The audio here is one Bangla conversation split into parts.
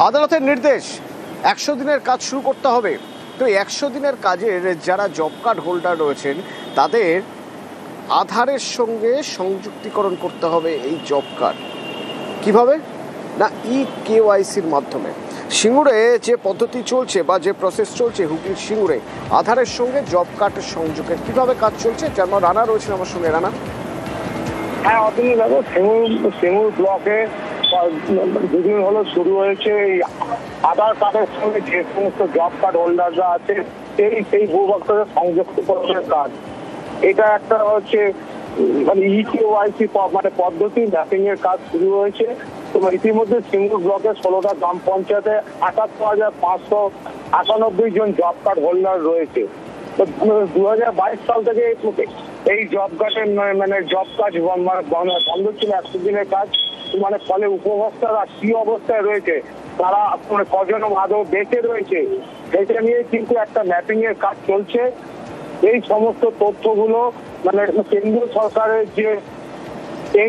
আদালতের নির্দেশ 100 দিনের কাজ শুরু করতে হবে। তো 100 দিনের কাজের যারা জব কার্ড হোল্ডার রয়েছেন তাদের আধারের সঙ্গে সংযুক্তিকরণ করতে হবে এই জব কার্ড। কিভাবে? না, KYCর মাধ্যমে। সিঙ্গুরে যে পদ্ধতি চলছে বা যে প্রসেস চলছে হুগলির সিঙ্গুরে আধারের সঙ্গে জব কার্ডের সংযোগের কিভাবে কাজ চলছে, যার রানা রয়েছেন আমার সঙ্গে। রানা, হ্যাঁ অতনু দেখো, সিঙ্গুর ব্লকে দুদিন হলো শুরু হয়েছে এই আধার কার্ডের সঙ্গে যে সমস্ত জব কার্ড হোল্ডাররা আছে সেই ভূভোক্তাদের সংযুক্তকরণের কাজ। এটা একটা হচ্ছে মানে KYC মানে পদ্ধতি ম্যাপিং এর কাজ শুরু হয়েছে। তোমার ইতিমধ্যে সিঙ্গুর ব্লকে 16টা গ্রাম পঞ্চায়েতে 78,598 জন জব কার্ড হোল্ডার রয়েছে। 2022 সাল থেকে এই জব কার্ডের মানে জব কাজ বন্ধ ছিল, 100 দিনের কাজ। মানে ফলে উপভোক্তারা কি অবস্থায় রয়েছে, তারা কজন আদৌ বেঁচে রয়েছে, সেটা নিয়ে কিন্তু একটা ম্যাপিং এর কাজ চলছে। এই সমস্ত তথ্যগুলো মানে কেন্দ্রীয় সরকারের যে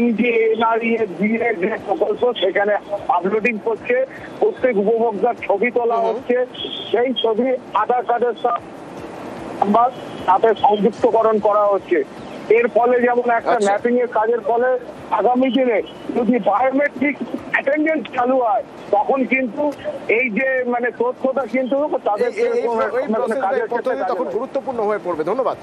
NDNRE যে প্রকল্প সেখানে আপলোডিং করছে, প্রত্যেক উপভোক্তার ছবি তোলা হচ্ছে, সেই ছবি আধার কার্ডের সাথে সংযুক্তকরণ করা হচ্ছে। এর ফলে যেমন একটা ম্যাপিং এর কাজের ফলে আগামী দিনে যদি বায়োমেট্রিক অ্যাটেন্ডেন্স চালু হয় তখন কিন্তু এই যে মানে তথ্যটা কিন্তু তাদের তখন গুরুত্বপূর্ণ হয়ে পড়বে। ধন্যবাদ।